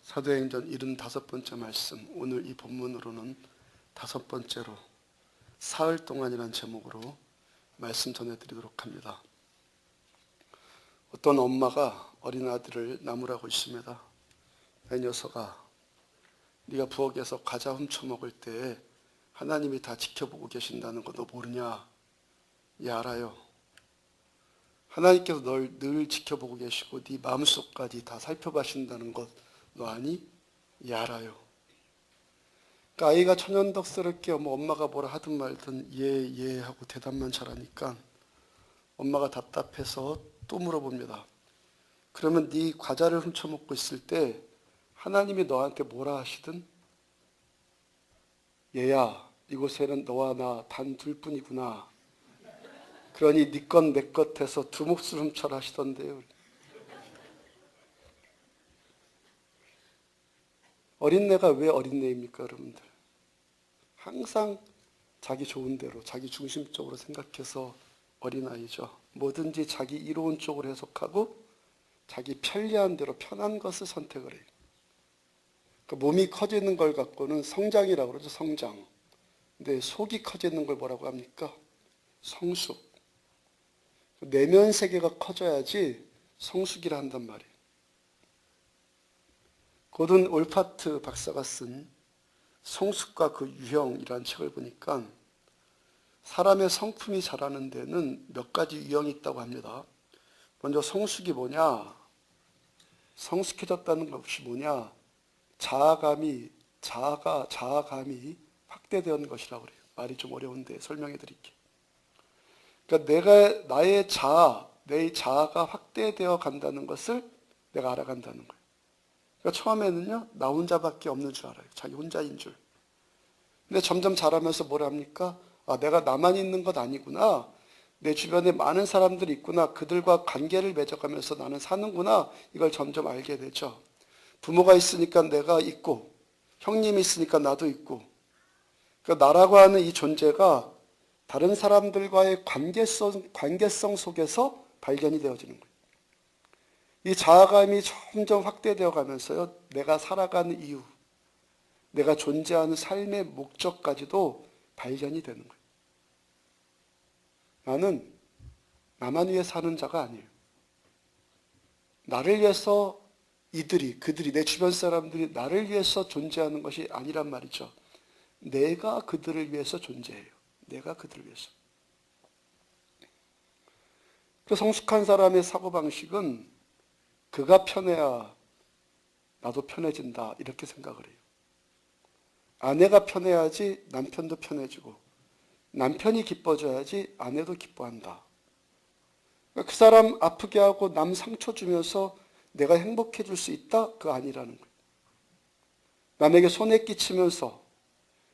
사도행전 75번째 말씀, 오늘 이 본문으로는 5번째로 사흘 동안이라는 제목으로 말씀 전해드리도록 합니다. 어떤 엄마가 어린 아들을 나무라고 있습니다. 이 녀석아, 네가 부엌에서 과자 훔쳐먹을 때 하나님이 다 지켜보고 계신다는 거 너 모르냐? 예, 알아요. 하나님께서 널 늘 지켜보고 계시고 네 마음속까지 다 살펴보신다는 것 너 아니? 예, 알아요. 그러니까 아이가 천연덕스럽게 엄마가 뭐라 하든 말든 예 하고 대답만 잘하니까 엄마가 답답해서 또 물어봅니다. 그러면 네 과자를 훔쳐먹고 있을 때 하나님이 너한테 뭐라 하시든? 얘야, 이곳에는 너와 나 단 둘뿐이구나. 그러니 네 것 내 것 해서 두 몫을 훔쳐라 하시던데요. 어린애가 왜 어린애입니까, 여러분들? 항상 자기 좋은 대로, 자기 중심적으로 생각해서 어린아이죠. 뭐든지 자기 이로운 쪽으로 해석하고 자기 편리한 대로 편한 것을 선택을 해요. 그러니까 몸이 커지는 걸 갖고는 성장이라고 그러죠, 성장. 근데 속이 커지는 걸 뭐라고 합니까? 성숙. 내면 세계가 커져야지 성숙이라 한단 말이에요. 고든 올파트 박사가 쓴 성숙과 그 유형이라는 책을 보니까 사람의 성품이 자라는 데는 몇 가지 유형이 있다고 합니다. 먼저 성숙이 뭐냐? 성숙해졌다는 것이 뭐냐? 자아감이 확대되는 것이라고 그래요. 말이 좀 어려운데 설명해 드릴게요. 그러니까 내 자아가 확대되어 간다는 것을 내가 알아간다는 거예요. 그러니까 처음에는요, 나 혼자밖에 없는 줄 알아요. 자기 혼자인 줄. 근데 점점 자라면서 뭘 합니까? 아, 내가 나만 있는 것 아니구나. 내 주변에 많은 사람들이 있구나. 그들과 관계를 맺어가면서 나는 사는구나. 이걸 점점 알게 되죠. 부모가 있으니까 내가 있고, 형님이 있으니까 나도 있고. 그러니까 나라고 하는 이 존재가 다른 사람들과의 관계성 속에서 발견이 되어지는 거예요. 이 자아감이 점점 확대되어 가면서요, 내가 살아가는 이유, 내가 존재하는 삶의 목적까지도 발견이 되는 거예요. 나는 나만 위해 사는 자가 아니에요. 나를 위해서 그들이, 내 주변 사람들이 나를 위해서 존재하는 것이 아니란 말이죠. 내가 그들을 위해서 존재해요. 내가 그들을 위해서. 그 성숙한 사람의 사고방식은 그가 편해야 나도 편해진다 이렇게 생각을 해요. 아내가 편해야지 남편도 편해지고 남편이 기뻐져야지 아내도 기뻐한다. 그 사람 아프게 하고 남 상처 주면서 내가 행복해질 수 있다? 그거 아니라는 거예요. 남에게 손해 끼치면서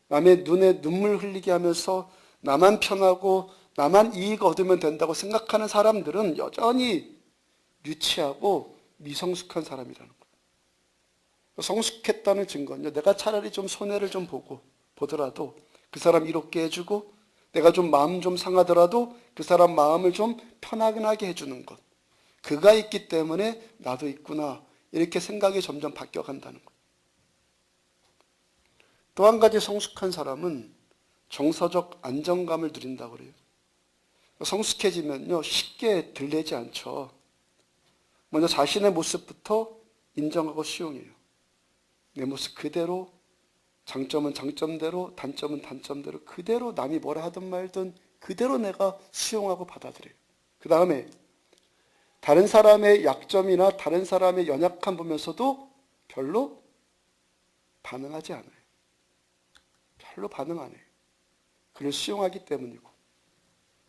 남의 눈에 눈물 흘리게 하면서 나만 편하고 나만 이익 얻으면 된다고 생각하는 사람들은 여전히 유치하고 미성숙한 사람이라는 거예요. 성숙했다는 증거는요, 내가 차라리 좀 손해를 좀 보더라도 그 사람 이롭게 해주고 내가 좀 마음 좀 상하더라도 그 사람 마음을 좀 편안하게 해주는 것. 그가 있기 때문에 나도 있구나. 이렇게 생각이 점점 바뀌어간다는 거예요. 또 한 가지 성숙한 사람은 정서적 안정감을 누린다고 그래요. 성숙해지면요, 쉽게 들리지 않죠. 먼저 자신의 모습부터 인정하고 수용해요. 내 모습 그대로, 장점은 장점대로, 단점은 단점대로 그대로 남이 뭐라 하든 말든 그대로 내가 수용하고 받아들여요. 그 다음에 다른 사람의 약점이나 다른 사람의 연약함 보면서도 별로 반응하지 않아요. 별로 반응 안 해요. 그를 수용하기 때문이고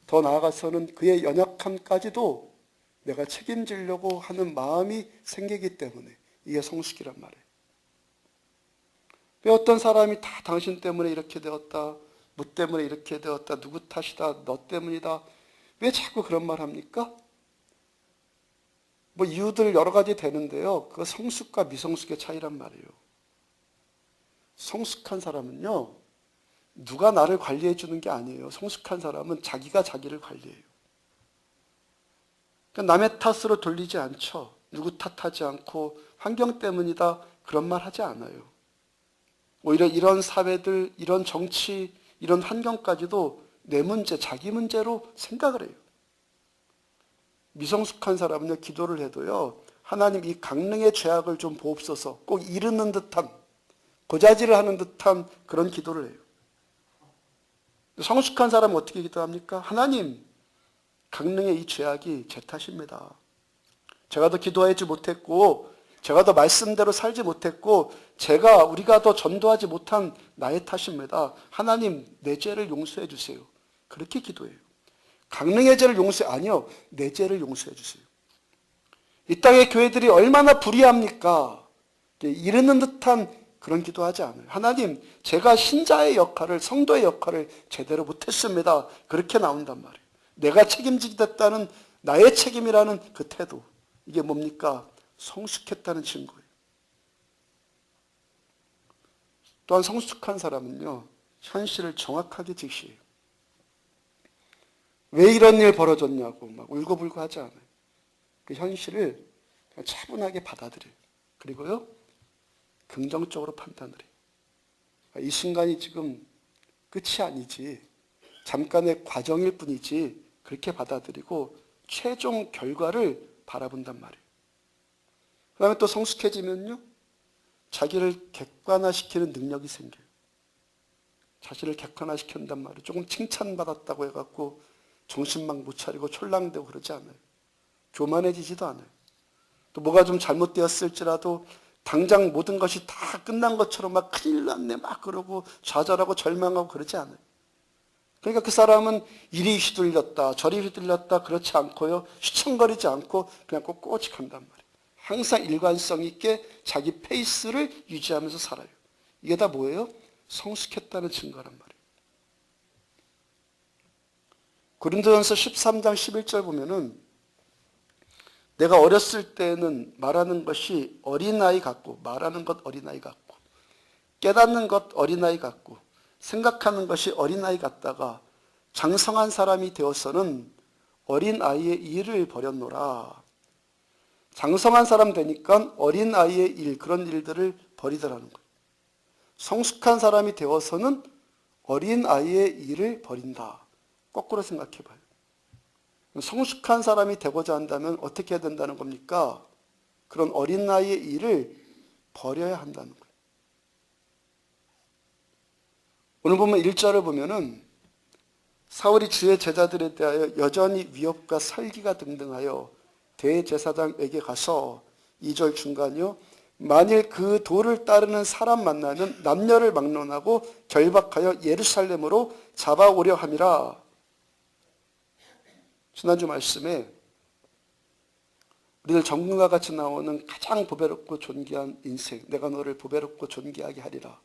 더 나아가서는 그의 연약함까지도 내가 책임지려고 하는 마음이 생기기 때문에 이게 성숙이란 말이에요. 왜 어떤 사람이 다 당신 때문에 이렇게 되었다, 뭐 때문에 이렇게 되었다, 누구 탓이다, 너 때문이다, 왜 자꾸 그런 말 합니까? 뭐 이유들 여러 가지 되는데요, 그거 성숙과 미성숙의 차이란 말이에요. 성숙한 사람은요, 누가 나를 관리해 주는 게 아니에요. 성숙한 사람은 자기가 자기를 관리해요. 그러니까 남의 탓으로 돌리지 않죠. 누구 탓하지 않고 환경 때문이다, 그런 말 하지 않아요. 오히려 이런 사회들, 이런 정치, 이런 환경까지도 내 문제, 자기 문제로 생각을 해요. 미성숙한 사람은요, 기도를 해도요, 하나님 이 강릉의 죄악을 좀 보옵소서, 꼭 이르는 듯한, 고자질을 하는 듯한 그런 기도를 해요. 성숙한 사람은 어떻게 기도합니까? 하나님, 강릉의 이 죄악이 제 탓입니다. 제가 더 기도하지 못했고, 제가 더 말씀대로 살지 못했고, 우리가 더 전도하지 못한 나의 탓입니다. 하나님, 내 죄를 용서해 주세요. 그렇게 기도해요. 강릉의 죄를 아니요, 내 죄를 용서해 주세요. 이 땅의 교회들이 얼마나 불의합니까? 이르는 듯한 그런 기도하지 않아요. 하나님, 제가 신자의 역할을, 성도의 역할을 제대로 못했습니다. 그렇게 나온단 말이에요. 내가 책임지게 됐다는 나의 책임이라는 그 태도. 이게 뭡니까? 성숙했다는 증거예요. 또한 성숙한 사람은요, 현실을 정확하게 직시해요. 왜 이런 일 벌어졌냐고 막 울고불고 하지 않아요. 그 현실을 그냥 차분하게 받아들여요. 그리고요, 긍정적으로 판단을 해요. 이 순간이 지금 끝이 아니지, 잠깐의 과정일 뿐이지, 그렇게 받아들이고 최종 결과를 바라본단 말이에요. 그 다음에 또 성숙해지면요, 자기를 객관화시키는 능력이 생겨요. 자신을 객관화시킨단 말이에요. 조금 칭찬받았다고 해갖고 정신막 못 차리고 촐랑대고 그러지 않아요. 교만해지지도 않아요. 또 뭐가 좀 잘못되었을지라도 당장 모든 것이 다 끝난 것처럼 막 큰일 났네 막 그러고 좌절하고 절망하고 그러지 않아요. 그러니까 그 사람은 이리 휘둘렸다 저리 휘둘렸다 그렇지 않고요, 휘청거리지 않고 그냥 꼿꼿이 간단 말이에요. 항상 일관성 있게 자기 페이스를 유지하면서 살아요. 이게 다 뭐예요? 성숙했다는 증거란 말이에요. 고린도전서 13장 11절 보면은 내가 어렸을 때는 말하는 것이 어린아이 같고, 말하는 것 어린아이 같고, 깨닫는 것 어린아이 같고, 생각하는 것이 어린아이 같다가 장성한 사람이 되어서는 어린아이의 일을 버렸노라. 장성한 사람 되니까 어린아이의 일, 그런 일들을 버리더라는 거예요. 성숙한 사람이 되어서는 어린아이의 일을 버린다. 거꾸로 생각해 봐요. 성숙한 사람이 되고자 한다면 어떻게 해야 된다는 겁니까? 그런 어린아이의 일을 버려야 한다는 거예요. 오늘 보면 1절을 보면은 사울이 주의 제자들에 대하여 여전히 위협과 살기가 등등하여 대제사장에게 가서 2절 중간이요, 만일 그 도를 따르는 사람 만나면 남녀를 막론하고 결박하여 예루살렘으로 잡아오려 함이라. 지난주 말씀에 우리들 정금과 같이 나오는 가장 보배롭고 존귀한 인생, 내가 너를 보배롭고 존귀하게 하리라.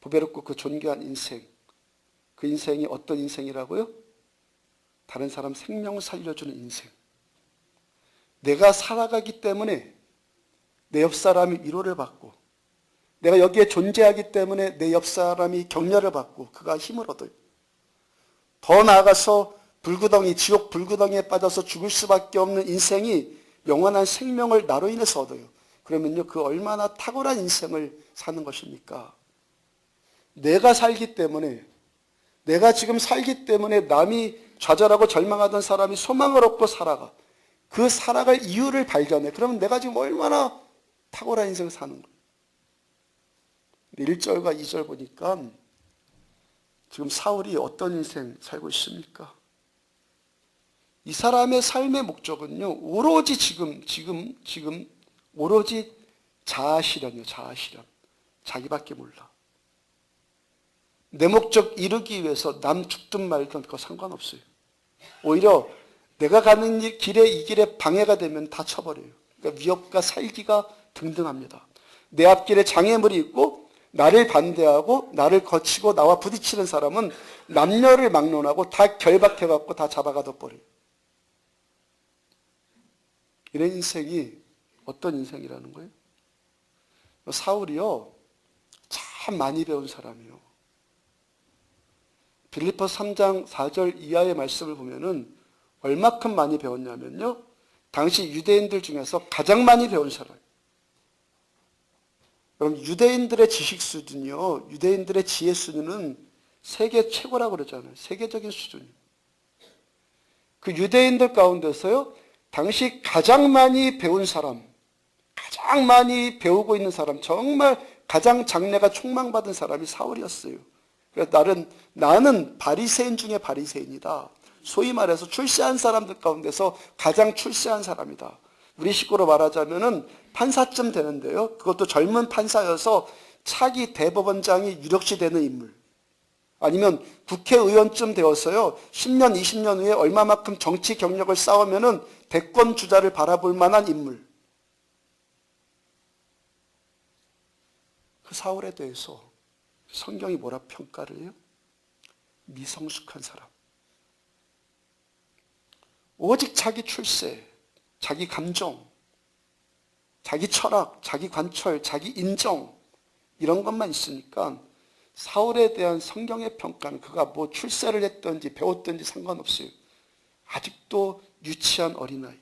보배롭고 그 존귀한 인생, 그 인생이 어떤 인생이라고요? 다른 사람 생명을 살려주는 인생. 내가 살아가기 때문에 내 옆 사람이 위로를 받고, 내가 여기에 존재하기 때문에 내 옆 사람이 격려를 받고 그가 힘을 얻어요. 더 나아가서 불구덩이, 지옥 불구덩이에 빠져서 죽을 수밖에 없는 인생이 영원한 생명을 나로 인해서 얻어요. 그러면요, 그 얼마나 탁월한 인생을 사는 것입니까? 내가 살기 때문에, 내가 지금 살기 때문에 남이 좌절하고 절망하던 사람이 소망을 얻고 살아가. 그 살아갈 이유를 발견해. 그러면 내가 지금 얼마나 탁월한 인생을 사는 거예요. 1절과 2절 보니까 지금 사울이 어떤 인생 살고 있습니까? 이 사람의 삶의 목적은요, 오로지 지금 오로지 자아실현이에요. 자아실현. 자기밖에 몰라. 내 목적 이루기 위해서 남 죽든 말든 그거 상관없어요. 오히려 내가 가는 길에, 이 길에 방해가 되면 다 쳐버려요. 그러니까 위협과 살기가 등등합니다. 내 앞길에 장애물이 있고 나를 반대하고 나를 거치고 나와 부딪히는 사람은 남녀를 막론하고 다 결박해갖고 다 잡아가둬 버려요. 이런 인생이 어떤 인생이라는 거예요? 사울이요, 참 많이 배운 사람이요. 빌립보 3장 4절 이하의 말씀을 보면은 얼마큼 많이 배웠냐면요, 당시 유대인들 중에서 가장 많이 배운 사람. 여러분 유대인들의 지식 수준이요, 유대인들의 지혜 수준은 세계 최고라고 그러잖아요. 세계적인 수준이요. 그 유대인들 가운데서요, 당시 가장 많이 배운 사람, 가장 많이 배우고 있는 사람, 정말 가장 장래가 촉망받은 사람이 사울이었어요. 그래서 나는 바리새인 중에 바리새인이다. 소위 말해서 출세한 사람들 가운데서 가장 출세한 사람이다. 우리 식구로 말하자면은 판사쯤 되는데요. 그것도 젊은 판사여서 차기 대법원장이 유력시 되는 인물. 아니면 국회의원쯤 되어서요, 10년, 20년 후에 얼마만큼 정치 경력을 쌓으면은 대권 주자를 바라볼 만한 인물. 그 사울에 대해서 성경이 뭐라 평가를 해요? 미성숙한 사람. 오직 자기 출세, 자기 감정, 자기 철학, 자기 관철, 자기 인정, 이런 것만 있으니까 사울에 대한 성경의 평가는 그가 뭐 출세를 했든지 배웠든지 상관없어요. 아직도 유치한 어린아이.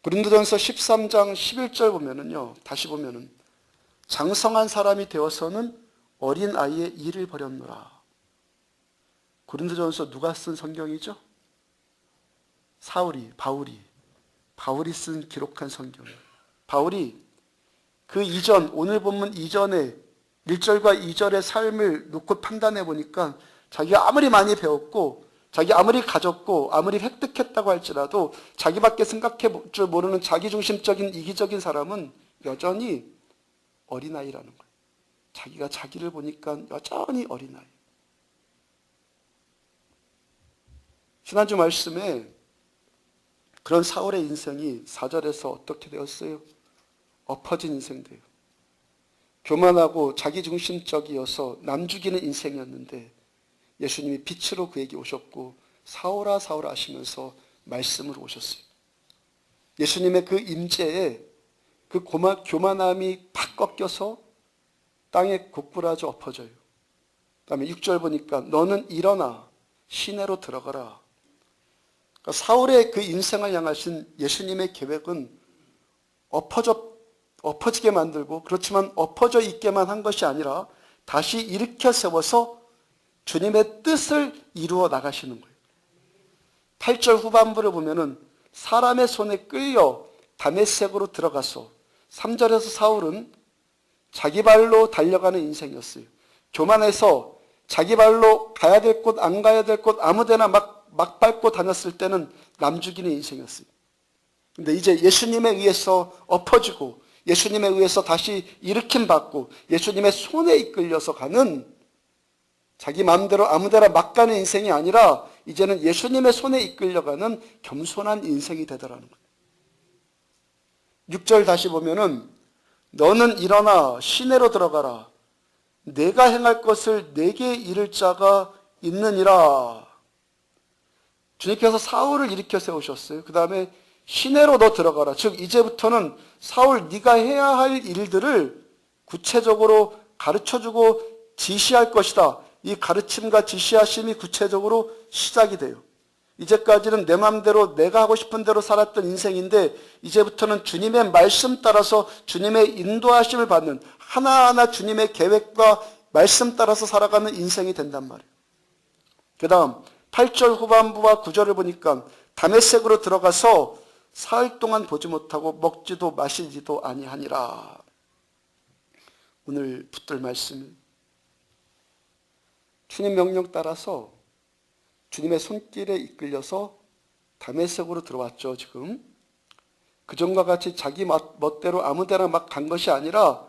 고린도전서 13장 11절 보면은요, 다시 보면은 장성한 사람이 되어서는 어린아이의 일을 버렸노라. 고린도전서 누가 쓴 성경이죠? 바울이 쓴 기록한 성경이에요. 바울이 그 이전, 오늘 본문 이전에 1절과 2절의 삶을 놓고 판단해 보니까 자기가 아무리 많이 배웠고 자기 아무리 가졌고 아무리 획득했다고 할지라도 자기밖에 생각해 줄 모르는 자기중심적인 이기적인 사람은 여전히 어린아이라는 거예요. 자기가 자기를 보니까 여전히 어린아이. 지난주 말씀에 그런 사울의 인생이 4절에서 어떻게 되었어요? 엎어진 인생돼요. 교만하고 자기중심적이어서 남 죽이는 인생이었는데 예수님이 빛으로 그에게 오셨고 사울아 사울아 하시면서 말씀으로 오셨어요. 예수님의 그 임재에 그 교만함이 팍 꺾여서 땅에 고꾸라져 엎어져요. 그 다음에 6절 보니까 너는 일어나 시내로 들어가라. 그러니까 사울의 그 인생을 향하신 예수님의 계획은 엎어지게 만들고 그렇지만 엎어져 있게만 한 것이 아니라 다시 일으켜 세워서 주님의 뜻을 이루어 나가시는 거예요. 8절 후반부를 보면은 사람의 손에 끌려 다메섹으로 들어가서 3절에서 사울은 자기 발로 달려가는 인생이었어요. 교만해서 자기 발로 가야 될 곳, 안 가야 될 곳 아무데나 막 밟고 다녔을 때는 남 죽이는 인생이었어요. 근데 이제 예수님에 의해서 엎어지고 예수님에 의해서 다시 일으킴 받고 예수님의 손에 이끌려서 가는 자기 마음대로 아무데나 막 가는 인생이 아니라 이제는 예수님의 손에 이끌려가는 겸손한 인생이 되더라는 거예요. 6절 다시 보면은 너는 일어나 시내로 들어가라. 내가 행할 것을 내게 이를 자가 있느니라. 주님께서 사울을 일으켜 세우셨어요. 그 다음에 시내로 너 들어가라. 즉 이제부터는 사울 네가 해야 할 일들을 구체적으로 가르쳐주고 지시할 것이다. 이 가르침과 지시하심이 구체적으로 시작이 돼요. 이제까지는 내 마음대로 내가 하고 싶은 대로 살았던 인생인데 이제부터는 주님의 말씀 따라서 주님의 인도하심을 받는 하나하나 주님의 계획과 말씀 따라서 살아가는 인생이 된단 말이에요. 그 다음 8절 후반부와 9절을 보니까 다메섹으로 들어가서 사흘 동안 보지 못하고 먹지도 마시지도 아니하니라. 오늘 붙들 말씀은 주님 명령 따라서 주님의 손길에 이끌려서 다메섹으로 들어왔죠. 지금 그전과 같이 자기 멋대로 아무데나 막 간 것이 아니라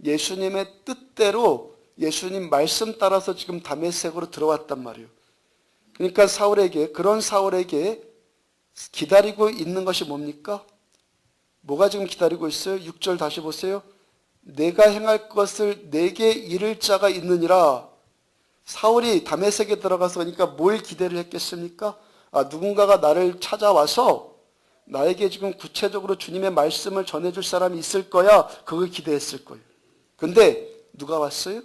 예수님의 뜻대로 예수님 말씀 따라서 지금 다메섹으로 들어왔단 말이에요. 그러니까 그런 사울에게 기다리고 있는 것이 뭡니까? 뭐가 지금 기다리고 있어요? 6절 다시 보세요. 내가 행할 것을 내게 이를 자가 있느니라. 사울이 다메섹에 들어가서 그러니까 뭘 기대를 했겠습니까? 누군가가 나를 찾아와서 나에게 지금 구체적으로 주님의 말씀을 전해줄 사람이 있을 거야. 그걸 기대했을 거예요. 근데 누가 왔어요?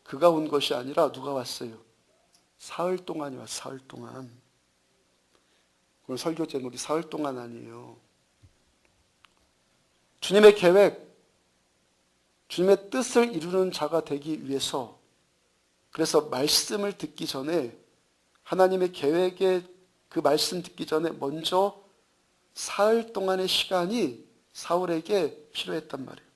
그가 온 것이 아니라 누가 왔어요? 사흘 동안이 왔어요. 사흘 동안. 오늘 설교제는 우리 사흘 동안 아니에요. 주님의 계획, 주님의 뜻을 이루는 자가 되기 위해서, 그래서 말씀을 듣기 전에, 하나님의 계획의 그 말씀 듣기 전에 먼저 사흘 동안의 시간이 사울에게 필요했단 말이에요.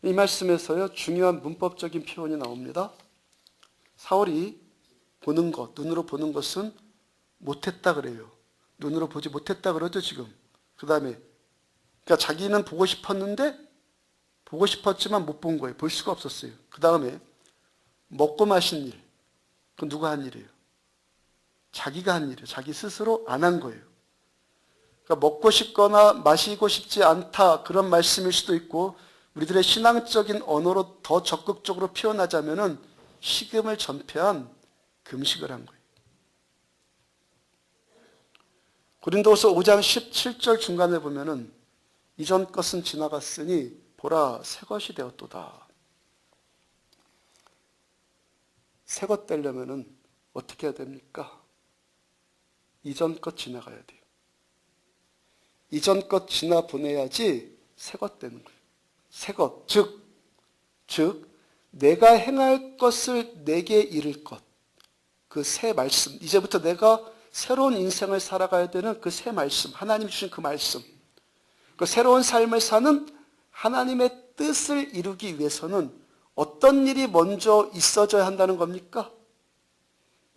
이 말씀에서요, 중요한 문법적인 표현이 나옵니다. 사울이 보는 것, 눈으로 보는 것은 못했다 그래요. 눈으로 보지 못했다 그러죠, 지금. 그 다음에, 그러니까 자기는 보고 싶었는데, 보고 싶었지만 못 본 거예요. 볼 수가 없었어요. 그 다음에, 먹고 마신 일. 그건 누가 한 일이에요? 자기가 한 일이에요. 자기 스스로 안 한 거예요. 그러니까 먹고 싶거나 마시고 싶지 않다, 그런 말씀일 수도 있고, 우리들의 신앙적인 언어로 더 적극적으로 표현하자면은 식음을 전폐한 금식을 한 거예요. 고린도후서 5장 17절 중간에 보면은 이전 것은 지나갔으니 보라 새 것이 되었도다. 새 것 되려면은 어떻게 해야 됩니까? 이전 것 지나가야 돼요. 이전 것 지나 보내야지 새 것 되는 거예요. 새 것, 즉 내가 행할 것을 내게 이룰 것, 그 새 말씀, 이제부터 내가 새로운 인생을 살아가야 되는 그 새 말씀, 하나님이 주신 그 말씀, 그 새로운 삶을 사는 하나님의 뜻을 이루기 위해서는 어떤 일이 먼저 있어져야 한다는 겁니까?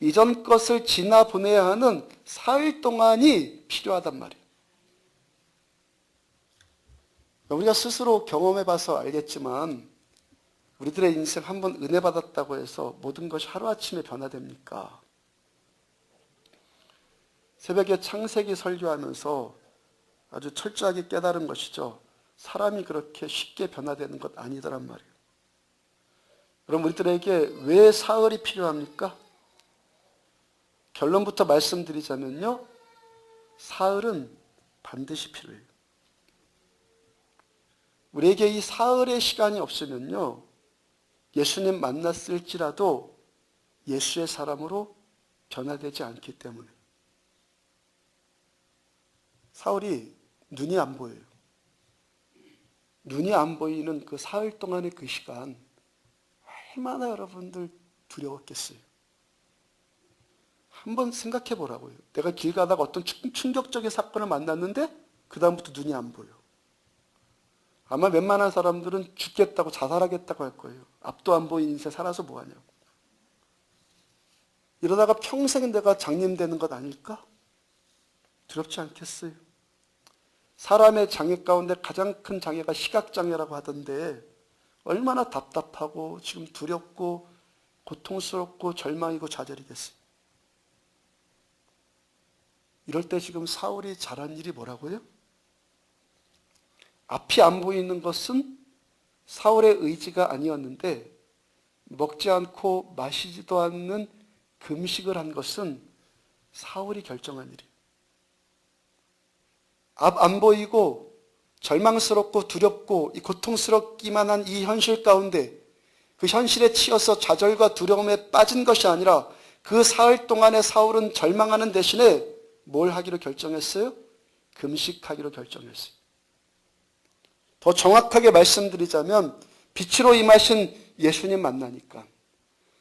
이전 것을 지나 보내야 하는 사흘 동안이 필요하단 말이에요. 우리가 스스로 경험해 봐서 알겠지만 우리들의 인생 한번 은혜 받았다고 해서 모든 것이 하루아침에 변화됩니까? 새벽에 창세기 설교하면서 아주 철저하게 깨달은 것이죠. 사람이 그렇게 쉽게 변화되는 것 아니더란 말이에요. 그럼 우리들에게 왜 사흘이 필요합니까? 결론부터 말씀드리자면요, 사흘은 반드시 필요해요. 우리에게 이 사흘의 시간이 없으면요, 예수님 만났을지라도 예수의 사람으로 변화되지 않기 때문에. 사울이 눈이 안 보여요. 눈이 안 보이는 그 사흘 동안의 그 시간, 얼마나 여러분들 두려웠겠어요. 한번 생각해 보라고요. 내가 길 가다가 어떤 충격적인 사건을 만났는데 그 다음부터 눈이 안 보여. 아마 웬만한 사람들은 죽겠다고 자살하겠다고 할 거예요. 앞도 안 보이는 인생 살아서 뭐하냐고. 이러다가 평생 내가 장님 되는 것 아닐까? 두렵지 않겠어요? 사람의 장애 가운데 가장 큰 장애가 시각장애라고 하던데 얼마나 답답하고 지금 두렵고 고통스럽고 절망이고 좌절이겠어요. 이럴 때 지금 사울이 잘한 일이 뭐라고요? 앞이 안 보이는 것은 사울의 의지가 아니었는데 먹지 않고 마시지도 않는 금식을 한 것은 사울이 결정한 일이에요. 앞 안 보이고 절망스럽고 두렵고 고통스럽기만 한 이 현실 가운데 그 현실에 치여서 좌절과 두려움에 빠진 것이 아니라 그 사흘 동안에 사울은 절망하는 대신에 뭘 하기로 결정했어요? 금식하기로 결정했어요. 더 정확하게 말씀드리자면 빛으로 임하신 예수님 만나니까,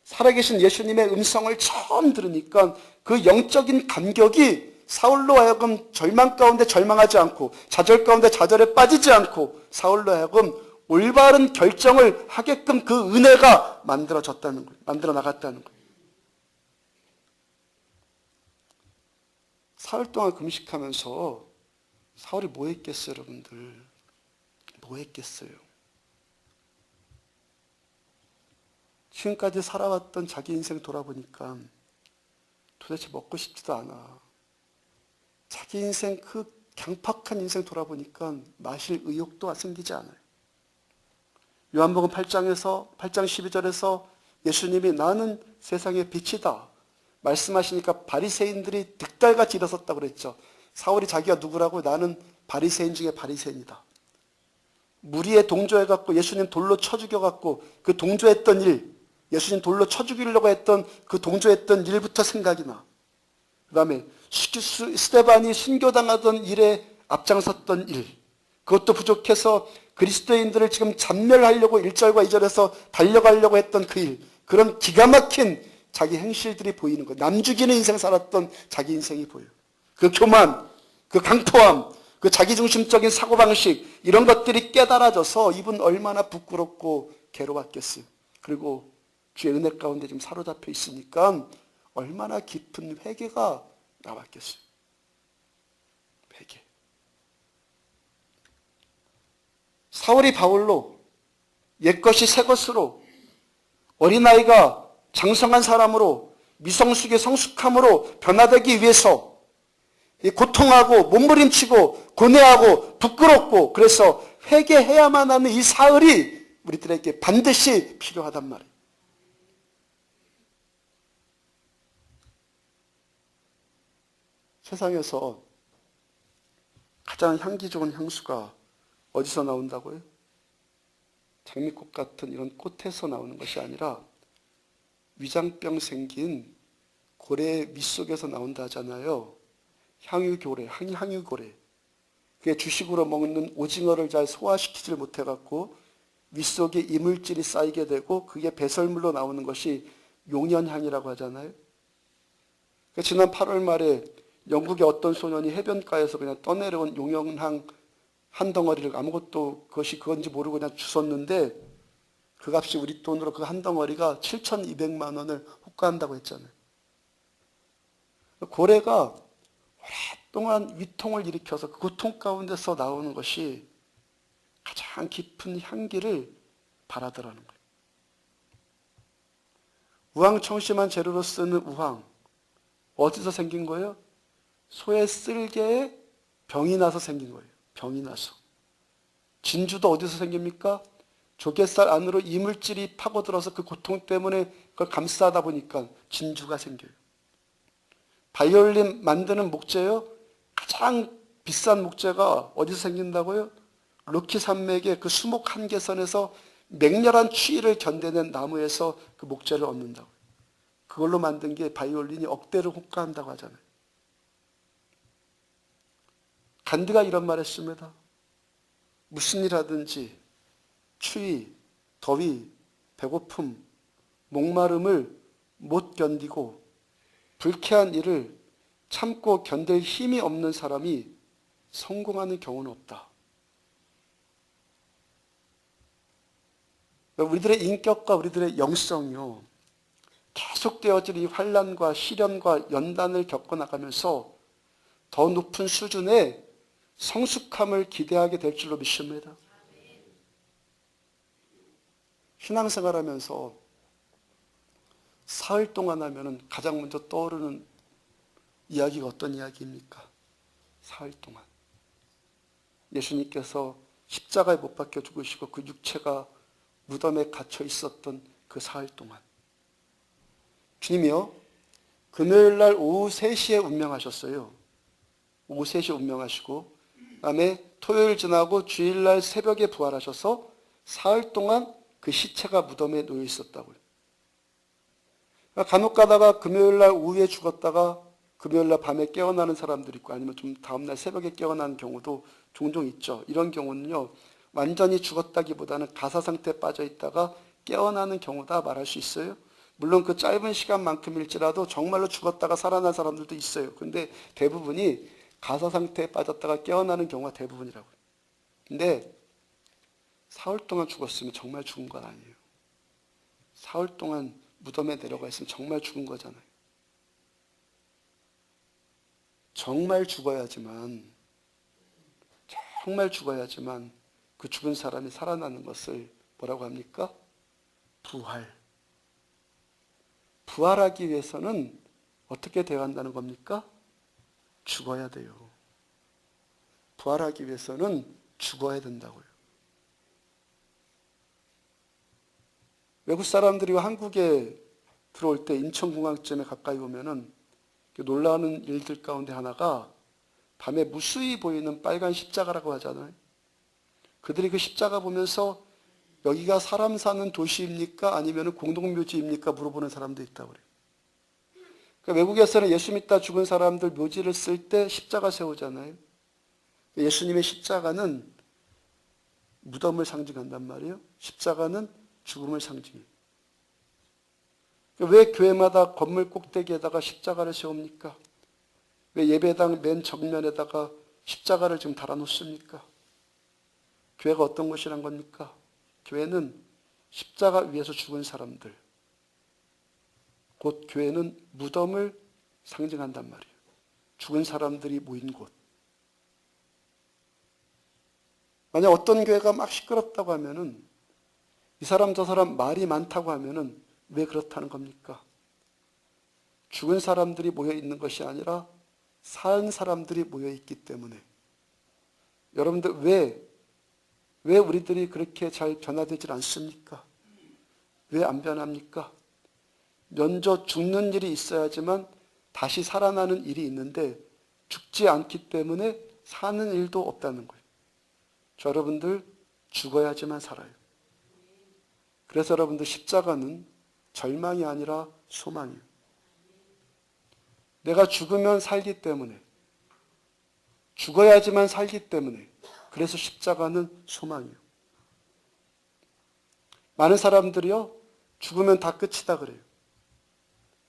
살아계신 예수님의 음성을 처음 들으니까 그 영적인 감격이 사울로 하여금 절망 가운데 절망하지 않고 좌절 가운데 좌절에 빠지지 않고 사울로 하여금 올바른 결정을 하게끔 그 은혜가 만들어졌다는 거예요. 만들어 나갔다는 거예요. 사흘 동안 금식하면서 사울이 뭐 했겠어요, 여러분들? 뭐 했겠어요? 지금까지 살아왔던 자기 인생 돌아보니까 도대체 먹고 싶지도 않아. 자기 인생 그 강팍한 인생 돌아보니까 마실 의욕도 생기지 않아요. 요한복음 8장 12절에서 예수님이 나는 세상의 빛이다 말씀하시니까 바리새인들이 득달같이 일어섰다고 그랬죠. 사울이 자기가 누구라고? 나는 바리새인 중에 바리새인이다. 무리에 동조해갖고 예수님 돌로 쳐 죽여갖고 그 동조했던 일, 예수님 돌로 쳐 죽이려고 했던 그 동조했던 일부터 생각이 나. 그 다음에 스데반이 순교당하던 일에 앞장섰던 일, 그것도 부족해서 그리스도인들을 지금 잔멸하려고 1절과 2절에서 달려가려고 했던 그 일, 그런 기가 막힌 자기 행실들이 보이는 거예요. 남 죽이는 인생 살았던 자기 인생이 보여요. 그 교만, 그 강포함, 그 자기중심적인 사고방식, 이런 것들이 깨달아져서 이분 얼마나 부끄럽고 괴로웠겠어요. 그리고 주의 은혜 가운데 지금 사로잡혀 있으니까 얼마나 깊은 회개가 나왔겠어요. 회개. 사울이 바울로, 옛것이 새것으로, 어린아이가 장성한 사람으로, 미성숙의 성숙함으로 변화되기 위해서 고통하고 몸부림치고 고뇌하고 부끄럽고, 그래서 회개해야만 하는 이 사흘이 우리들에게 반드시 필요하단 말이에요. 세상에서 가장 향기 좋은 향수가 어디서 나온다고요? 장미꽃 같은 이런 꽃에서 나오는 것이 아니라 위장병 생긴 고래의 밑속에서 나온다 하잖아요. 향유고래, 향유고래. 그게 주식으로 먹는 오징어를 잘 소화시키질 못해갖고 윗속에 이물질이 쌓이게 되고 그게 배설물로 나오는 것이 용연향이라고 하잖아요. 지난 8월 말에 영국의 어떤 소년이 해변가에서 그냥 떠내려온 용연향 한 덩어리를 아무것도 그것이 그건지 모르고 그냥 주웠는데 그 값이 우리 돈으로 그 한 덩어리가 7,200만 원을 호가한다고 했잖아요. 고래가 오랫동안 위통을 일으켜서 그 고통 가운데서 나오는 것이 가장 깊은 향기를 발하더라는 거예요. 우황청심한 재료로 쓰는 우황, 어디서 생긴 거예요? 소의 쓸개에 병이 나서 생긴 거예요. 병이 나서. 진주도 어디서 생깁니까? 조갯살 안으로 이물질이 파고들어서 그 고통 때문에 그걸 감싸다 보니까 진주가 생겨요. 바이올린 만드는 목재요? 가장 비싼 목재가 어디서 생긴다고요? 로키 산맥의 그 수목 한계선에서 맹렬한 추위를 견뎌낸 나무에서 그 목재를 얻는다고요. 그걸로 만든 게 바이올린이 억대를 호가한다고 하잖아요. 간디가 이런 말 했습니다. 무슨 일 하든지 추위, 더위, 배고픔, 목마름을 못 견디고 불쾌한 일을 참고 견딜 힘이 없는 사람이 성공하는 경우는 없다. 우리들의 인격과 우리들의 영성이요, 계속되어질 이 환난과 시련과 연단을 겪어나가면서 더 높은 수준의 성숙함을 기대하게 될 줄로 믿습니다. 신앙생활하면서 사흘 동안 하면은 가장 먼저 떠오르는 이야기가 어떤 이야기입니까? 사흘 동안. 예수님께서 십자가에 못 박혀 죽으시고 그 육체가 무덤에 갇혀 있었던 그 사흘 동안. 주님이요, 금요일 날 오후 3시에 운명하셨어요. 오후 3시에 운명하시고, 그 다음에 토요일 지나고 주일날 새벽에 부활하셔서 사흘 동안 그 시체가 무덤에 놓여 있었다고요. 간혹 가다가 금요일날 오후에 죽었다가 금요일날 밤에 깨어나는 사람들이 있고, 아니면 좀 다음날 새벽에 깨어나는 경우도 종종 있죠. 이런 경우는요, 완전히 죽었다기보다는 가사 상태에 빠져 있다가 깨어나는 경우다 말할 수 있어요. 물론 그 짧은 시간만큼일지라도 정말로 죽었다가 살아난 사람들도 있어요. 근데 대부분이 가사 상태에 빠졌다가 깨어나는 경우가 대부분이라고요. 근데 사흘 동안 죽었으면 정말 죽은 건 아니에요. 사흘 동안 무덤에 내려가 있으면 정말 죽은 거잖아요. 정말 죽어야지만 그 죽은 사람이 살아나는 것을 뭐라고 합니까? 부활. 부활하기 위해서는 어떻게 되어야 한다는 겁니까? 죽어야 돼요. 부활하기 위해서는 죽어야 된다고요. 외국 사람들이 한국에 들어올 때 인천공항쯤에 가까이 오면은 놀라는 일들 가운데 하나가 밤에 무수히 보이는 빨간 십자가라고 하잖아요. 그들이 그 십자가 보면서 여기가 사람 사는 도시입니까? 아니면 공동묘지입니까? 물어보는 사람도 있다고 그래요. 그러니까 외국에서는 예수 믿다 죽은 사람들 묘지를 쓸 때 십자가 세우잖아요. 예수님의 십자가는 무덤을 상징한단 말이에요. 십자가는 죽음을 상징해요. 왜 교회마다 건물 꼭대기에다가 십자가를 세웁니까? 왜 예배당 맨 정면에다가 십자가를 지금 달아놓습니까? 교회가 어떤 곳이란 겁니까? 교회는 십자가 위에서 죽은 사람들, 곧 교회는 무덤을 상징한단 말이에요. 죽은 사람들이 모인 곳. 만약 어떤 교회가 막 시끄럽다고 하면은, 이 사람 저 사람 말이 많다고 하면은 왜 그렇다는 겁니까? 죽은 사람들이 모여 있는 것이 아니라 산 사람들이 모여 있기 때문에. 여러분들 왜 우리들이 그렇게 잘 변화되질 않습니까? 왜 안 변합니까? 먼저 죽는 일이 있어야지만 다시 살아나는 일이 있는데 죽지 않기 때문에 사는 일도 없다는 거예요. 저 여러분들 죽어야지만 살아요. 그래서 여러분들 십자가는 절망이 아니라 소망이에요. 내가 죽으면 살기 때문에, 죽어야지만 살기 때문에, 그래서 십자가는 소망이에요. 많은 사람들이요, 죽으면 다 끝이다 그래요.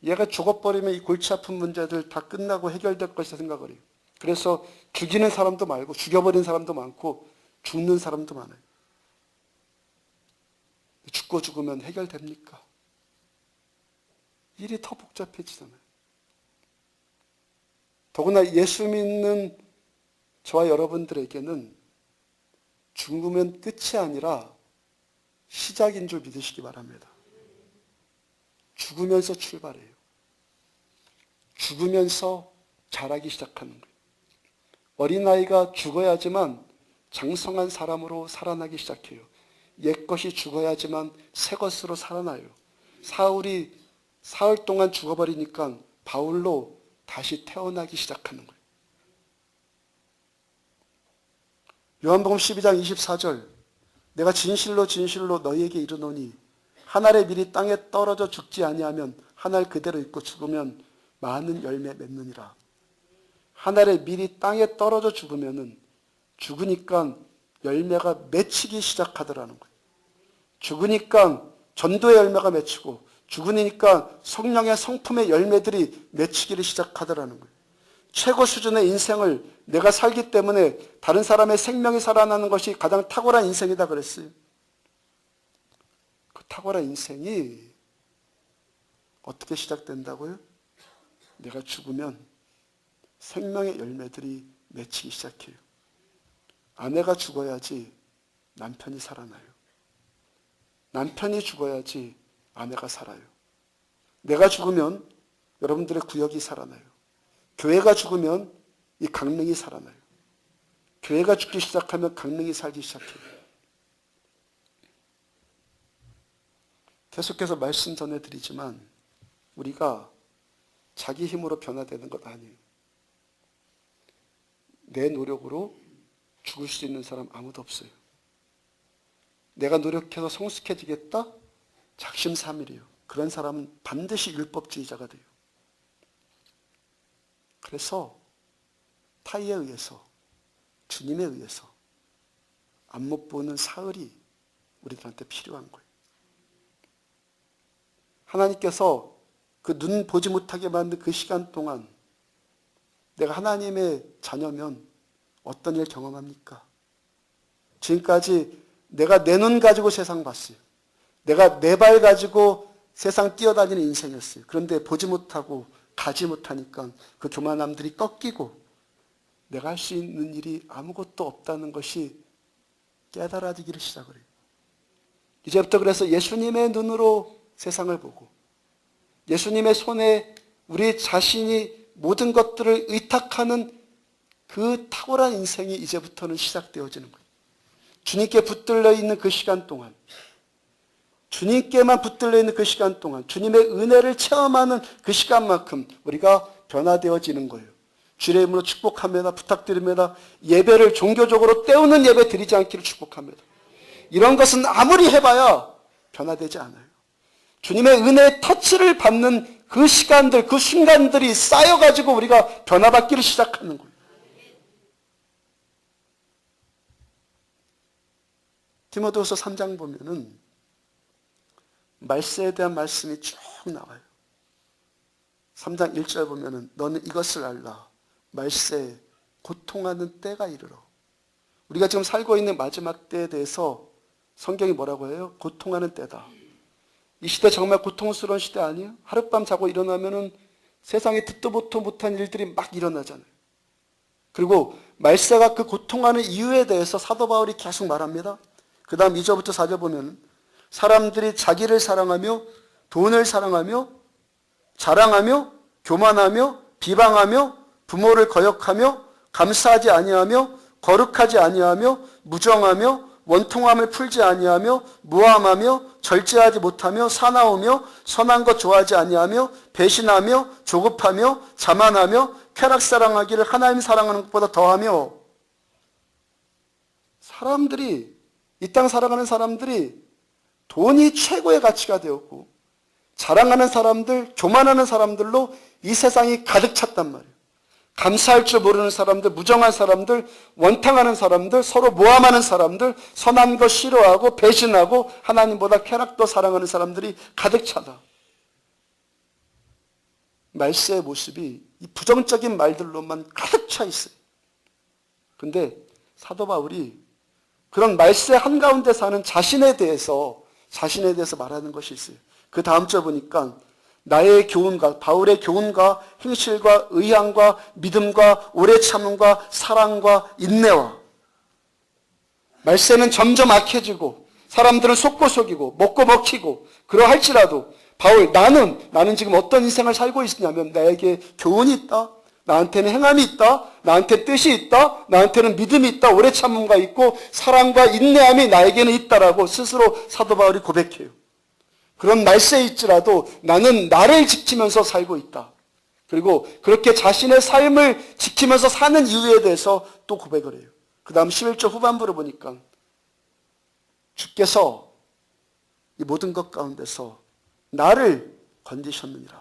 얘가 죽어버리면 이 골치 아픈 문제들 다 끝나고 해결될 것이다 생각을 해요. 그래서 죽이는 사람도 많고, 죽여버린 사람도 많고, 죽는 사람도 많아요. 죽고 죽으면 해결됩니까? 일이 더 복잡해지잖아요. 더구나 예수 믿는 저와 여러분들에게는 죽으면 끝이 아니라 시작인 줄 믿으시기 바랍니다. 죽으면서 출발해요. 죽으면서 자라기 시작하는 거예요. 어린아이가 죽어야지만 장성한 사람으로 살아나기 시작해요. 옛것이 죽어야지만 새것으로 살아나요. 사울이 사흘 동안 죽어버리니까 바울로 다시 태어나기 시작하는 거예요. 요한복음 12장 24절, 내가 진실로 진실로 너희에게 이르노니 한 알의 밀이 땅에 떨어져 죽지 아니하면 한 알 그대로 있고 죽으면 많은 열매 맺느니라. 한 알의 밀이 땅에 떨어져 죽으면은 죽으니까 열매가 맺히기 시작하더라는 거예요. 죽으니까 전도의 열매가 맺히고 죽으니까 성령의 성품의 열매들이 맺히기를 시작하더라는 거예요. 최고 수준의 인생을 내가 살기 때문에 다른 사람의 생명이 살아나는 것이 가장 탁월한 인생이다 그랬어요. 그 탁월한 인생이 어떻게 시작된다고요? 내가 죽으면 생명의 열매들이 맺히기 시작해요. 아내가 죽어야지 남편이 살아나요. 남편이 죽어야지 아내가 살아요. 내가 죽으면 여러분들의 구역이 살아나요. 교회가 죽으면 이 강릉이 살아나요. 교회가 죽기 시작하면 강릉이 살기 시작해요. 계속해서 말씀 전해드리지만 우리가 자기 힘으로 변화되는 것 아니에요. 내 노력으로 죽을 수 있는 사람 아무도 없어요. 내가 노력해서 성숙해지겠다? 작심삼일이에요. 그런 사람은 반드시 율법주의자가 돼요. 그래서 타이에 의해서, 주님에 의해서 안 못 보는 사흘이 우리들한테 필요한 거예요. 하나님께서 그 눈 보지 못하게 만든 그 시간 동안 내가 하나님의 자녀면 어떤 일 경험합니까? 지금까지 내가 내 눈 가지고 세상 봤어요. 내가 내 발 가지고 세상 뛰어다니는 인생이었어요. 그런데 보지 못하고 가지 못하니까 그 교만함들이 꺾이고 내가 할 수 있는 일이 아무것도 없다는 것이 깨달아지기를 시작을 해요. 이제부터 그래서 예수님의 눈으로 세상을 보고 예수님의 손에 우리 자신이 모든 것들을 의탁하는 그 탁월한 인생이 이제부터는 시작되어지는 거예요. 주님께 붙들려 있는 그 시간 동안, 주님께만 붙들려 있는 그 시간 동안, 주님의 은혜를 체험하는 그 시간만큼 우리가 변화되어지는 거예요. 주의 이름으로 축복합니다. 부탁드립니다. 예배를 종교적으로 때우는 예배 드리지 않기를 축복합니다. 이런 것은 아무리 해봐야 변화되지 않아요. 주님의 은혜의 터치를 받는 그 시간들, 그 순간들이 쌓여가지고 우리가 변화받기를 시작하는 거예요. 디모데후서 3장 보면은 말세에 대한 말씀이 쭉 나와요. 3장 1절 보면은 너는 이것을 알라. 말세에 고통하는 때가 이르러. 우리가 지금 살고 있는 마지막 때에 대해서 성경이 뭐라고 해요? 고통하는 때다. 이 시대 정말 고통스러운 시대 아니에요? 하룻밤 자고 일어나면은 세상에 듣도 보도 못한 일들이 막 일어나잖아요. 그리고 말세가 그 고통하는 이유에 대해서 사도 바울이 계속 말합니다. 그 다음 2절부터 4절 보면 사람들이 자기를 사랑하며 돈을 사랑하며 자랑하며 교만하며 비방하며 부모를 거역하며 감사하지 아니하며 거룩하지 아니하며 무정하며 원통함을 풀지 아니하며 무함하며 절제하지 못하며 사나우며 선한 것 좋아하지 아니하며 배신하며 조급하며 자만하며 쾌락사랑하기를 하나님 사랑하는 것보다 더하며. 사람들이, 이 땅 살아가는 사람들이 돈이 최고의 가치가 되었고 자랑하는 사람들, 교만하는 사람들로 이 세상이 가득 찼단 말이에요. 감사할 줄 모르는 사람들, 무정한 사람들, 원탕하는 사람들, 서로 모함하는 사람들, 선한 것 싫어하고 배신하고 하나님보다 쾌락도 사랑하는 사람들이 가득 차다. 말세의 모습이 이 부정적인 말들로만 가득 차 있어요. 근데 사도 바울이 그런 말세 한가운데 사는 자신에 대해서 말하는 것이 있어요. 그 다음 절 보니까 나의 교훈과 바울의 교훈과 행실과 의향과 믿음과 오래 참음과 사랑과 인내와. 말세는 점점 악해지고 사람들은 속고 속이고 먹고 먹히고 그러할지라도 바울 나는 지금 어떤 인생을 살고 있냐면 나에게 교훈이 있다. 나한테는 행함이 있다. 나한테 뜻이 있다. 나한테는 믿음이 있다. 오래 참음과 있고 사랑과 인내함이 나에게는 있다라고 스스로 사도 바울이 고백해요. 그런 말세에 있지라도 나는 나를 지키면서 살고 있다. 그리고 그렇게 자신의 삶을 지키면서 사는 이유에 대해서 또 고백을 해요. 그 다음 11절 후반부를 보니까 주께서 이 모든 것 가운데서 나를 건지셨느니라.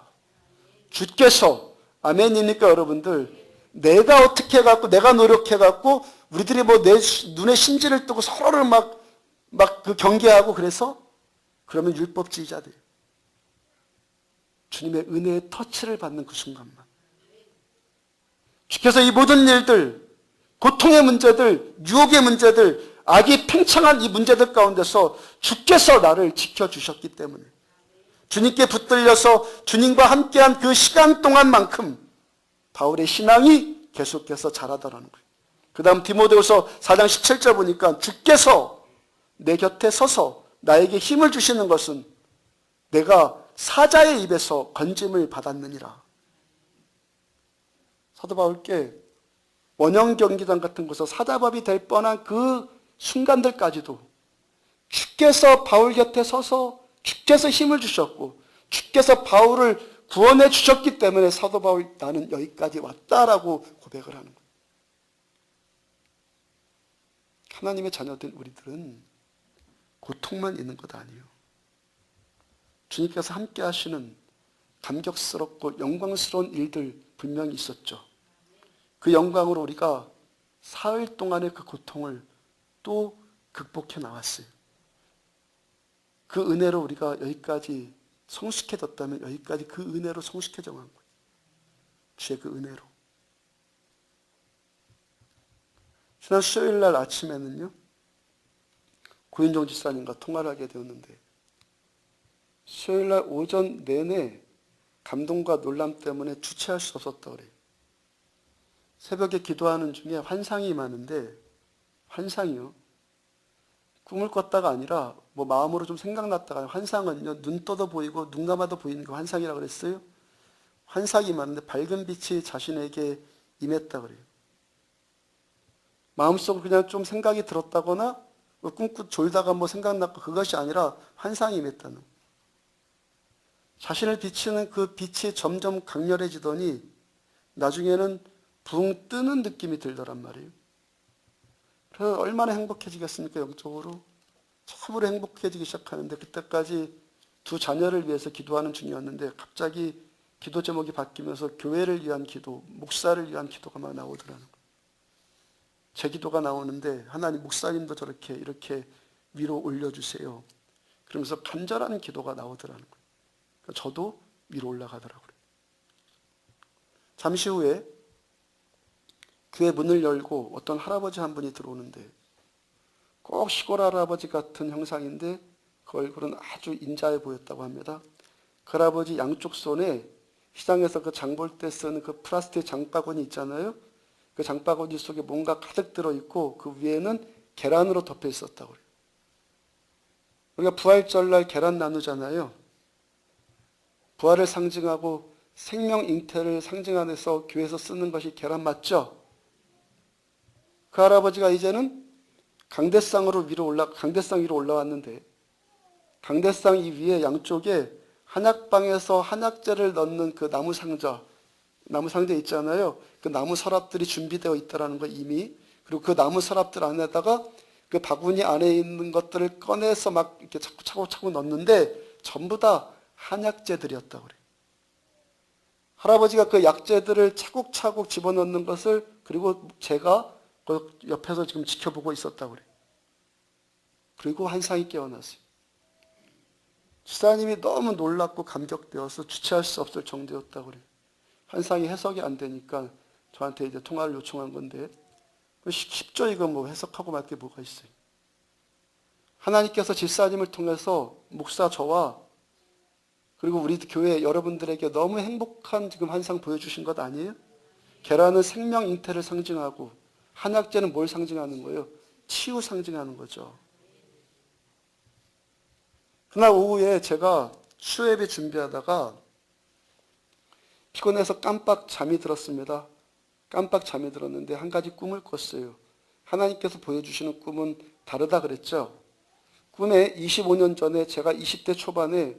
주께서, 아멘입니까 여러분들? 내가 어떻게 해갖고 내가 노력해갖고 우리들이 뭐 내 눈에 심지를 뜨고 서로를 막 그 경계하고 그러면 율법주의자들. 주님의 은혜의 터치를 받는 그 순간만. 주께서 이 모든 일들, 고통의 문제들, 유혹의 문제들, 악이 팽창한 이 문제들 가운데서 주께서 나를 지켜주셨기 때문에 주님께 붙들려서 주님과 함께한 그 시간 동안만큼 바울의 신앙이 계속해서 자라더라는 거예요. 그 다음 디모데후서 4장 17절 보니까 주께서 내 곁에 서서 나에게 힘을 주시는 것은 내가 사자의 입에서 건짐을 받았느니라. 사도 바울께 원형 경기장 같은 곳에서 사자밥이 될 뻔한 그 순간들까지도 주께서 바울 곁에 서서 주께서 힘을 주셨고 주께서 바울을 구원해 주셨기 때문에 사도 바울 나는 여기까지 왔다라고 고백을 하는 거예요. 하나님의 자녀된 우리들은 고통만 있는 것 아니에요. 주님께서 함께 하시는 감격스럽고 영광스러운 일들 분명히 있었죠. 그 영광으로 우리가 사흘 동안의 그 고통을 또 극복해 나왔어요. 그 은혜로 우리가 여기까지 성숙해졌다면 여기까지 그 은혜로 성숙해져 간 거예요. 주의 그 은혜로. 지난 수요일 날 아침에는요. 고윤정 지사님과 통화를 하게 되었는데 수요일 날 오전 내내 감동과 놀람 때문에 주체할 수 없었다고 그래요. 새벽에 기도하는 중에 환상이 임하는데 환상이요. 꿈을 꿨다가 아니라 뭐 마음으로 좀 생각났다가 환상은요. 눈 떠도 보이고 눈 감아도 보이는 게 환상이라고 그랬어요. 환상이 임하는데 밝은 빛이 자신에게 임했다고 그래요. 마음속으로 그냥 좀 생각이 들었다거나 꿈꾸 졸다가 뭐 생각났고 그것이 아니라 환상이 임했다는 거예요. 자신을 비치는 그 빛이 점점 강렬해지더니 나중에는 붕 뜨는 느낌이 들더란 말이에요. 그래서 얼마나 행복해지겠습니까? 영적으로. 처음으로 행복해지기 시작하는데 그때까지 두 자녀를 위해서 기도하는 중이었는데 갑자기 기도 제목이 바뀌면서 교회를 위한 기도, 목사를 위한 기도가 막 나오더라는 거예요. 제 기도가 나오는데 하나님 목사님도 저렇게 이렇게 위로 올려주세요. 그러면서 간절한 기도가 나오더라는 거예요. 그러니까 저도 위로 올라가더라고요. 잠시 후에 교회 문을 열고 어떤 할아버지 한 분이 들어오는데 꼭 시골 할아버지 같은 형상인데 그 얼굴은 아주 인자해 보였다고 합니다. 그 할아버지 양쪽 손에 시장에서 그 장 볼 때 쓰는 그 플라스틱 장바구니 있잖아요. 그 장바구니 속에 뭔가 가득 들어있고 그 위에는 계란으로 덮여 있었다고 그래요. 우리가 부활절날 계란 나누잖아요. 부활을 상징하고 생명 잉태를 상징하면서 교회에서 쓰는 것이 계란 맞죠? 그 할아버지가 이제는 강대상 위로 올라왔는데 강대상 이 위에 양쪽에 한약방에서 한약재를 넣는 그 나무 상자 있잖아요. 그 나무 서랍들이 준비되어 있다라는 거 이미. 그리고 그 나무 서랍들 안에다가 그 바구니 안에 있는 것들을 꺼내서 막 이렇게 자꾸 차곡차곡 넣는데 전부 다 한약재들이었다고 그래요. 할아버지가 그 약재들을 차곡차곡 집어넣는 것을 그리고 제가 그 옆에서 지금 지켜보고 있었다고 그래요. 그리고 환상이 깨어났어요. 지사님이 너무 놀랍고 감격되어서 주체할 수 없을 정도였다고 그래요. 환상이 해석이 안 되니까 저한테 이제 통화를 요청한 건데 쉽죠 이거 뭐 해석하고 말 게 뭐가 있어요. 하나님께서 집사님을 통해서 목사 저와 그리고 우리 교회 여러분들에게 너무 행복한 지금 환상 보여주신 것 아니에요? 계란은 생명 잉태를 상징하고 한약재는 뭘 상징하는 거예요? 치유 상징하는 거죠. 그날 오후에 제가 수요예배 준비하다가 피곤해서 깜빡 잠이 들었습니다. 깜빡 잠이 들었는데 한 가지 꿈을 꿨어요. 하나님께서 보여주시는 꿈은 다르다 그랬죠. 꿈에 25년 전에 제가 20대 초반에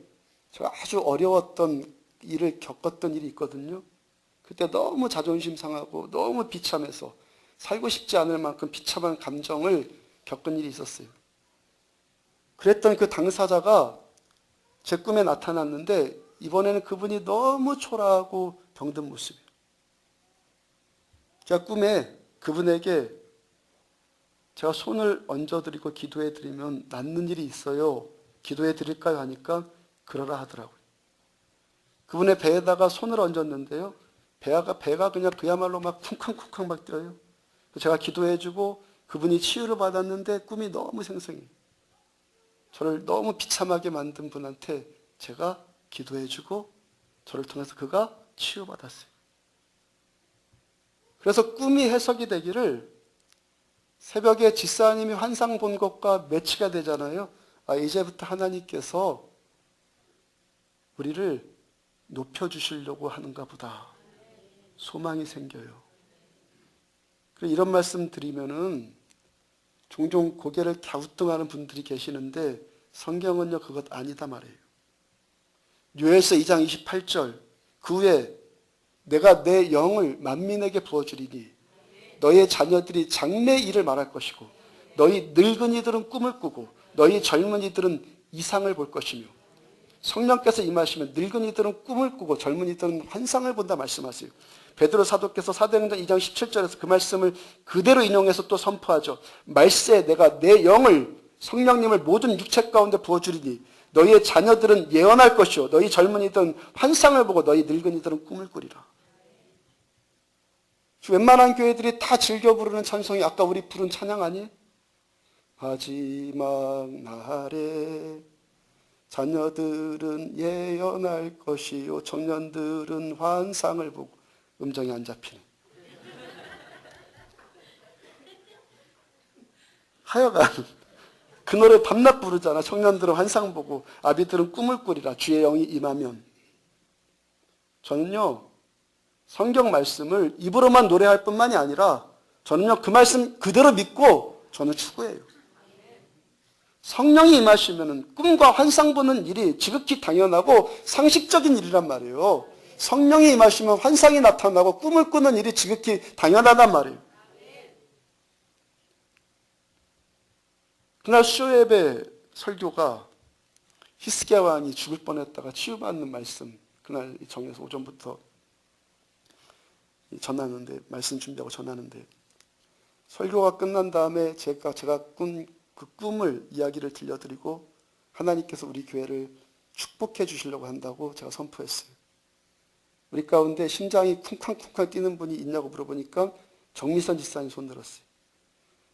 제가 아주 어려웠던 일을 겪었던 일이 있거든요. 그때 너무 자존심 상하고 너무 비참해서 살고 싶지 않을 만큼 비참한 감정을 겪은 일이 있었어요. 그랬던 그 당사자가 제 꿈에 나타났는데 이번에는 그분이 너무 초라하고 병든 모습이에요. 제가 꿈에 그분에게 제가 손을 얹어드리고 기도해드리면 낫는 일이 있어요. 기도해드릴까요? 하니까 그러라 하더라고요. 그분의 배에다가 손을 얹었는데요. 배가 그냥 그야말로 막 쿵쾅쿵쾅 막 뛰어요. 제가 기도해주고 그분이 치유를 받았는데 꿈이 너무 생생해요. 저를 너무 비참하게 만든 분한테 제가 기도해주고 저를 통해서 그가 치유받았어요. 그래서 꿈이 해석이 되기를 새벽에 집사님이 환상 본 것과 매치가 되잖아요. 이제부터 하나님께서 우리를 높여주시려고 하는가 보다. 소망이 생겨요. 이런 말씀 드리면은 종종 고개를 갸우뚱하는 분들이 계시는데 성경은요 그것 아니다 말이에요. 요엘서 2장 28절 그 후에 내가 내 영을 만민에게 부어주리니 너희 자녀들이 장래 일을 말할 것이고 너희 늙은이들은 꿈을 꾸고 너희 젊은이들은 이상을 볼 것이며 성령께서 임하시면 늙은이들은 꿈을 꾸고 젊은이들은 환상을 본다 말씀하세요. 베드로 사도께서 사도행전 2장 17절에서 그 말씀을 그대로 인용해서 또 선포하죠. 말세 내가 내 영을 성령님을 모든 육체 가운데 부어주리니 너희의 자녀들은 예언할 것이요 너희 젊은이들은 환상을 보고 너희 늙은이들은 꿈을 꾸리라. 웬만한 교회들이 다 즐겨 부르는 찬송이 아까 우리 부른 찬양 아니에요? 마지막 날에 자녀들은 예언할 것이요 청년들은 환상을 보고 음정이 안 잡히네. 하여간 그 노래 밤낮 부르잖아. 청년들은 환상 보고 아비들은 꿈을 꾸리라. 주의 영이 임하면. 저는요 성경 말씀을 입으로만 노래할 뿐만이 아니라 저는요 그 말씀 그대로 믿고 저는 추구해요. 성령이 임하시면 꿈과 환상 보는 일이 지극히 당연하고 상식적인 일이란 말이에요. 성령이 임하시면 환상이 나타나고 꿈을 꾸는 일이 지극히 당연하단 말이에요. 그날 수요예배 설교가 히스기야 왕이 죽을 뻔했다가 치유받는 말씀 그날 정해서 오전부터 전하는데 말씀 준비하고 전하는데 설교가 끝난 다음에 제가 꾼 그 꿈을 이야기를 들려드리고 하나님께서 우리 교회를 축복해 주시려고 한다고 제가 선포했어요. 우리 가운데 심장이 쿵쾅쿵쾅 뛰는 분이 있냐고 물어보니까 정미선 집사님 손 들었어요.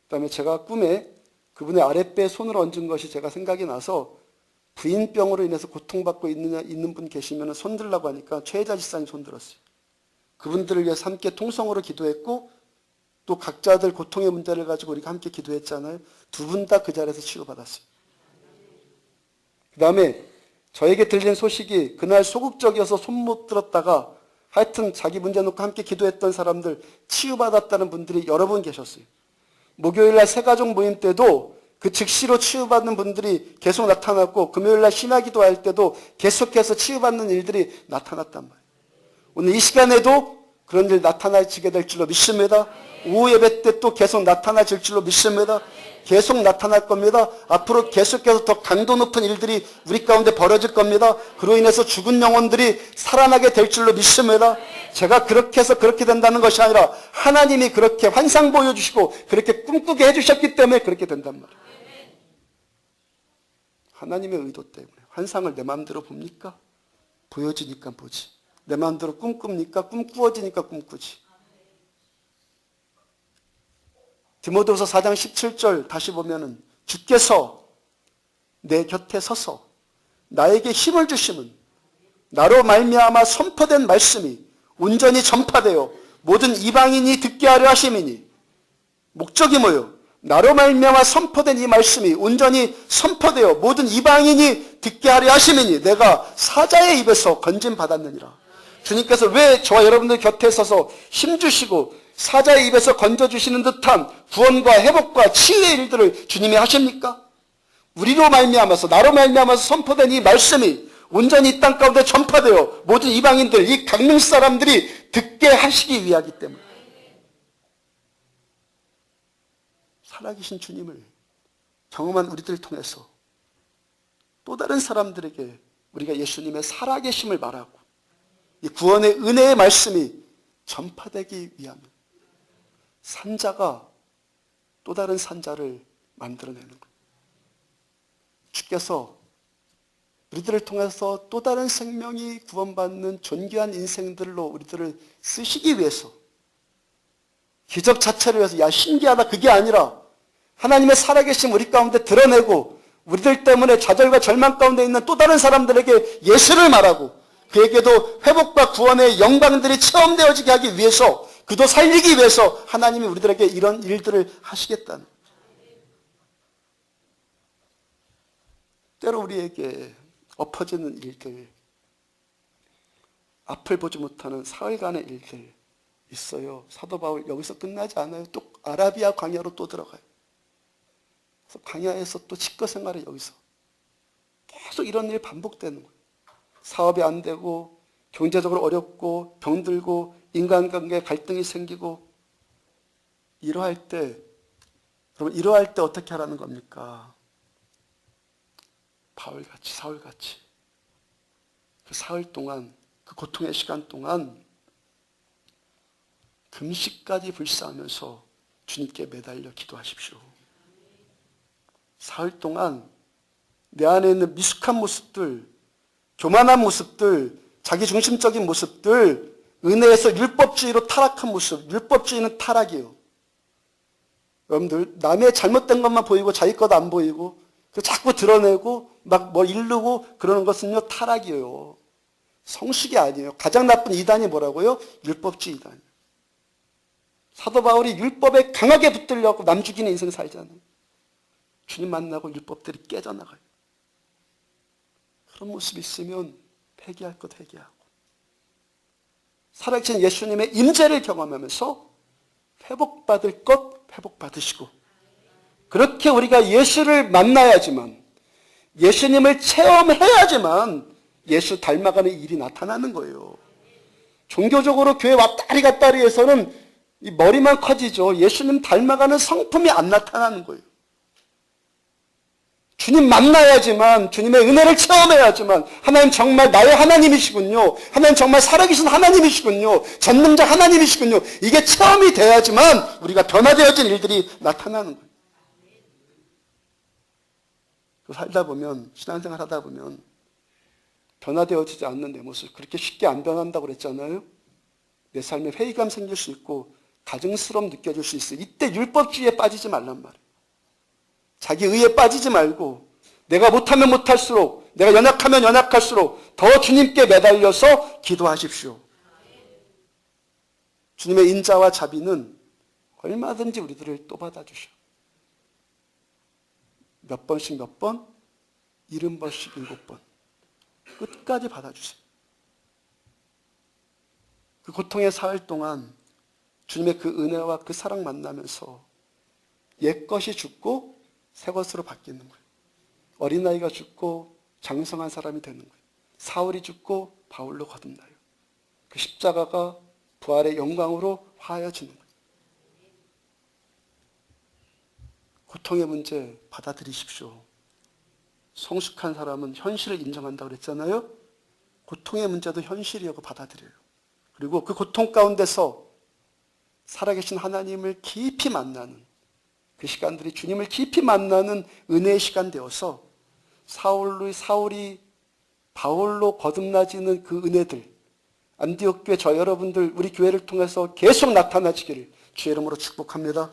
그 다음에 제가 꿈에 그분의 아랫배에 손을 얹은 것이 제가 생각이 나서 부인병으로 인해서 고통받고 있는 분 계시면 손 들라고 하니까 최혜자 집사님 손 들었어요. 그분들을 위해서 함께 통성으로 기도했고 또 각자들 고통의 문제를 가지고 우리가 함께 기도했잖아요. 두 분 다 그 자리에서 치유받았어요. 그 다음에 저에게 들린 소식이 그날 소극적이어서 손 못 들었다가 하여튼 자기 문제 놓고 함께 기도했던 사람들 치유받았다는 분들이 여러 분 계셨어요. 목요일날 새가족 모임 때도 그 즉시로 치유받는 분들이 계속 나타났고 금요일날 신화기도할 때도 계속해서 치유받는 일들이 나타났단 말이에요. 오늘 이 시간에도 그런 일 나타나지게 될 줄로 믿습니다. 오후 예배 때 또 계속 나타나질 줄로 믿습니다. 계속 나타날 겁니다. 앞으로 계속해서 더 강도 높은 일들이 우리 가운데 벌어질 겁니다. 그로 인해서 죽은 영혼들이 살아나게 될 줄로 믿습니다. 제가 그렇게 해서 그렇게 된다는 것이 아니라 하나님이 그렇게 환상 보여주시고 그렇게 꿈꾸게 해주셨기 때문에 그렇게 된단 말이에요. 하나님의 의도 때문에. 환상을 내 마음대로 봅니까? 보여지니까 보지. 내 마음대로 꿈꿉니까? 꿈꾸어지니까 꿈꾸지. 디모데후서 4장 17절 다시 보면은 주께서 내 곁에 서서 나에게 힘을 주심은 나로 말미암아 선포된 말씀이 온전히 전파되어 모든 이방인이 듣게 하려 하심이니. 목적이 뭐예요? 나로 말미암아 선포된 이 말씀이 온전히 선포되어 모든 이방인이 듣게 하려 하심이니 내가 사자의 입에서 건짐받았느니라. 주님께서 왜 저와 여러분들 곁에 서서 힘주시고 사자의 입에서 건져주시는 듯한 구원과 회복과 치유의 일들을 주님이 하십니까? 우리로 말미암아서 나로 말미암아서 선포된 이 말씀이 온전히 이 땅 가운데 전파되어 모든 이방인들, 이 강릉 사람들이 듣게 하시기 위하기 때문에 살아계신 주님을 경험한 우리들을 통해서 또 다른 사람들에게 우리가 예수님의 살아계심을 말하고 이 구원의 은혜의 말씀이 전파되기 위함 산자가 또 다른 산자를 만들어내는 거예요. 주께서 우리들을 통해서 또 다른 생명이 구원받는 존귀한 인생들로 우리들을 쓰시기 위해서 기적 자체를 위해서 야 신기하다 그게 아니라 하나님의 살아계심 우리 가운데 드러내고 우리들 때문에 좌절과 절망 가운데 있는 또 다른 사람들에게 예수를 말하고 그에게도 회복과 구원의 영광들이 체험되어지게 하기 위해서 그도 살리기 위해서 하나님이 우리들에게 이런 일들을 하시겠다는 때로 우리에게 엎어지는 일들 앞을 보지 못하는 사흘간의 일들 있어요. 사도 바울 여기서 끝나지 않아요. 또 아라비아 광야로 또 들어가요. 그래서 광야에서 또 직거 생활을 여기서 계속 이런 일이 반복되는 거예요. 사업이 안 되고 경제적으로 어렵고 병들고 인간관계에 갈등이 생기고 이러할 때 여러분 이러할 때 어떻게 하라는 겁니까? 바울같이 사울같이 그 사흘 동안 그 고통의 시간 동안 금식까지 불사하면서 주님께 매달려 기도하십시오. 사흘 동안 내 안에 있는 미숙한 모습들 교만한 모습들 자기중심적인 모습들 은혜에서 율법주의로 타락한 모습 율법주의는 타락이에요. 여러분들 남의 잘못된 것만 보이고 자기 것 안 보이고 자꾸 드러내고 막 뭐 이르고 그러는 것은요 타락이에요. 성숙이 아니에요. 가장 나쁜 이단이 뭐라고요? 율법주의 이단. 사도 바울이 율법에 강하게 붙들려고 남 죽이는 인생 살잖아요. 주님 만나고 율법들이 깨져나가요. 그런 모습이 있으면 회개할 것 회개하고 살아계신 예수님의 임재를 경험하면서 회복받을 것 회복받으시고 그렇게 우리가 예수를 만나야지만 예수님을 체험해야지만 예수 닮아가는 일이 나타나는 거예요. 종교적으로 교회 왔다리 갔다리 해서는 이 머리만 커지죠. 예수님 닮아가는 성품이 안 나타나는 거예요. 주님 만나야지만 주님의 은혜를 체험해야지만 하나님 정말 나의 하나님이시군요. 하나님 정말 살아계신 하나님이시군요. 전능자 하나님이시군요. 이게 체험이 돼야지만 우리가 변화되어진 일들이 나타나는 거예요. 살다 보면, 신앙생활 하다 보면 변화되어지지 않는 내 모습, 그렇게 쉽게 안 변한다고 그랬잖아요. 내 삶에 회의감 생길 수 있고 가증스러움 느껴질 수 있어요. 이때 율법주의에 빠지지 말란 말이에요. 자기 의에 빠지지 말고 내가 못하면 못할수록, 내가 연약하면 연약할수록 더 주님께 매달려서 기도하십시오. 주님의 인자와 자비는 얼마든지 우리들을 또 받아주셔. 몇 번씩 몇 번, 70번씩 7번. 끝까지 받아주세요. 그 고통의 사흘 동안 주님의 그 은혜와 그 사랑 만나면서 옛것이 죽고 새 것으로 바뀌는 거예요. 어린아이가 죽고 장성한 사람이 되는 거예요. 사울이 죽고 바울로 거듭나요. 그 십자가가 부활의 영광으로 화하여지는 거예요. 고통의 문제 받아들이십시오. 성숙한 사람은 현실을 인정한다고 그랬잖아요. 고통의 문제도 현실이라고 받아들여요. 그리고 그 고통 가운데서 살아계신 하나님을 깊이 만나는 그 시간들이 주님을 깊이 만나는 은혜의 시간 되어서 사울이 바울로 거듭나지는 그 은혜들, 안디옥 교회 저 여러분들, 우리 교회를 통해서 계속 나타나지기를 주의 이름으로 축복합니다.